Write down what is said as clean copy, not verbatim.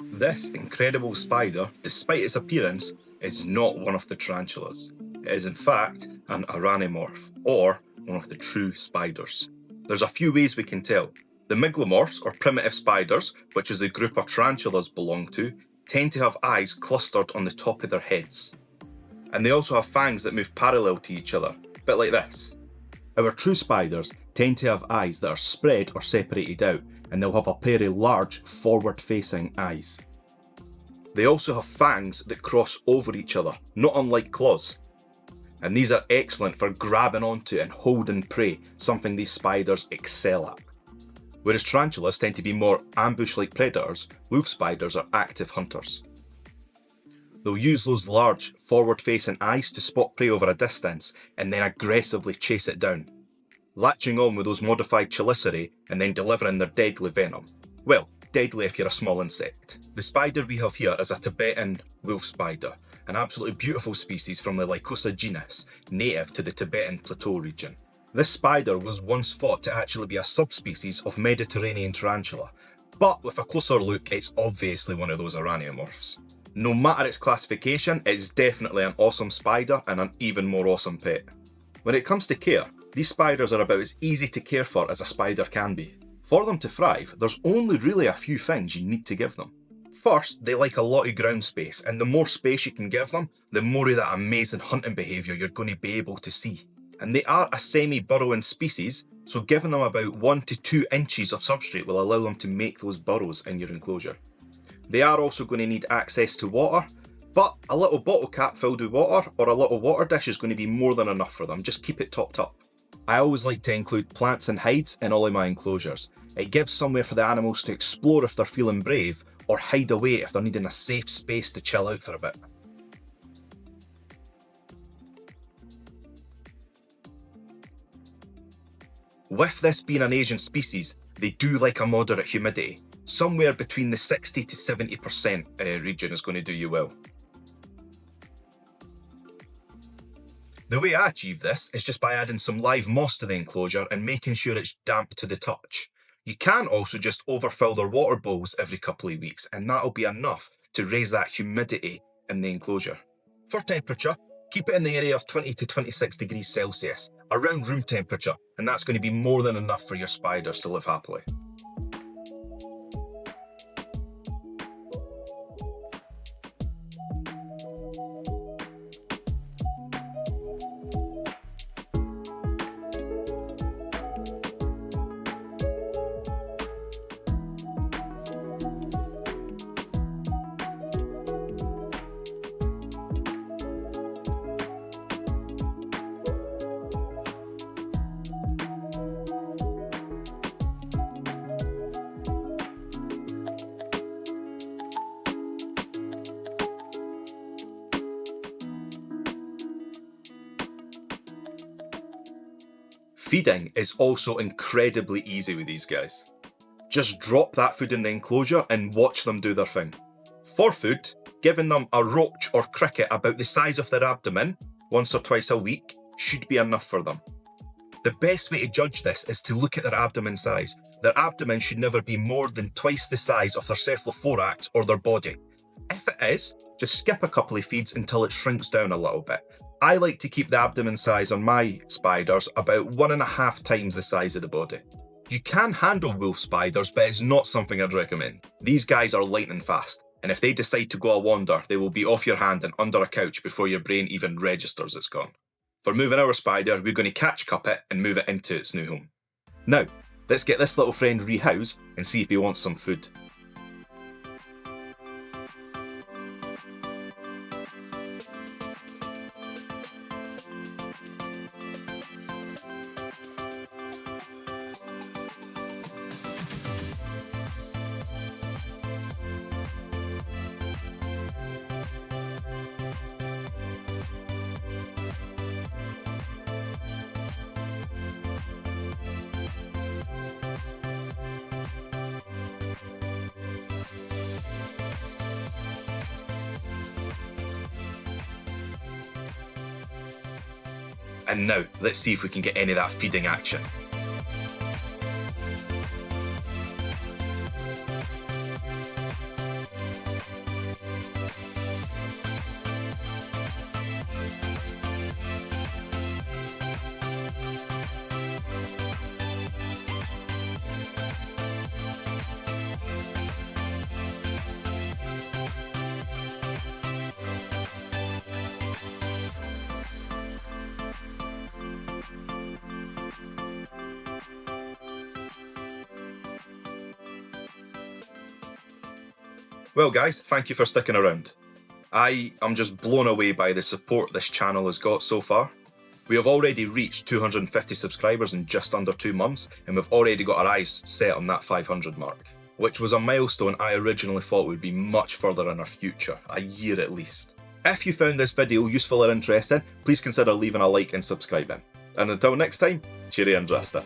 This incredible spider, despite its appearance, is not one of the tarantulas. It is in fact an araneomorph, or one of the true spiders. There's a few ways we can tell. The mygalomorphs, or primitive spiders, which is the group our tarantulas belong to, tend to have eyes clustered on the top of their heads. And they also have fangs that move parallel to each other, a bit like this. Our true spiders tend to have eyes that are spread or separated out, and they'll have a pair of large forward-facing eyes. They also have fangs that cross over each other, not unlike claws. And these are excellent for grabbing onto and holding prey, something these spiders excel at. Whereas tarantulas tend to be more ambush-like predators, wolf spiders are active hunters. They'll use those large, forward-facing eyes to spot prey over a distance and then aggressively chase it down, latching on with those modified chelicerae and then delivering their deadly venom. Well, deadly if you're a small insect. The spider we have here is a Tibetan wolf spider, an absolutely beautiful species from the Lycosa genus, native to the Tibetan plateau region. This spider was once thought to actually be a subspecies of Mediterranean tarantula, but with a closer look, it's obviously one of those Araneomorphs. No matter its classification, it's definitely an awesome spider and an even more awesome pet. When it comes to care, these spiders are about as easy to care for as a spider can be. For them to thrive, there's only really a few things you need to give them. First, they like a lot of ground space, and the more space you can give them, the more of that amazing hunting behaviour you're going to be able to see. And they are a semi-burrowing species, so giving them about 1 to 2 inches of substrate will allow them to make those burrows in your enclosure. They are also going to need access to water, but a little bottle cap filled with water or a little water dish is going to be more than enough for them. Just keep it topped up. I always like to include plants and hides in all of my enclosures. It gives somewhere for the animals to explore if they're feeling brave, or hide away if they're needing a safe space to chill out for a bit. With this being an Asian species, they do like a moderate humidity. Somewhere between the 60 to 70% region is going to do you well. The way I achieve this is just by adding some live moss to the enclosure and making sure it's damp to the touch. You can also just overfill their water bowls every couple of weeks, and that'll be enough to raise that humidity in the enclosure. For temperature, keep it in the area of 20 to 26 degrees Celsius, around room temperature, and that's going to be more than enough for your spiders to live happily. Feeding is also incredibly easy with these guys. Just drop that food in the enclosure and watch them do their thing. For food, giving them a roach or cricket about the size of their abdomen once or twice a week should be enough for them. The best way to judge this is to look at their abdomen size. Their abdomen should never be more than twice the size of their cephalothorax or their body. If it is, just skip a couple of feeds until it shrinks down a little bit. I like to keep the abdomen size on my spiders about 1.5 times the size of the body. You can handle wolf spiders, but it's not something I'd recommend. These guys are lightning fast, and if they decide to go a wander, they will be off your hand and under a couch before your brain even registers it's gone. For moving our spider, we're going to catch cup it and move it into its new home. Now, let's get this little friend rehoused and see if he wants some food. And now, let's see if we can get any of that feeding action. Well guys, thank you for sticking around. I am just blown away by the support this channel has got so far. We have already reached 250 subscribers in just under 2 months, and we've already got our eyes set on that 500 mark, which was a milestone I originally thought would be much further in our future, a year at least. If you found this video useful or interesting, please consider leaving a like and subscribing. And until next time, cheerio and drasta.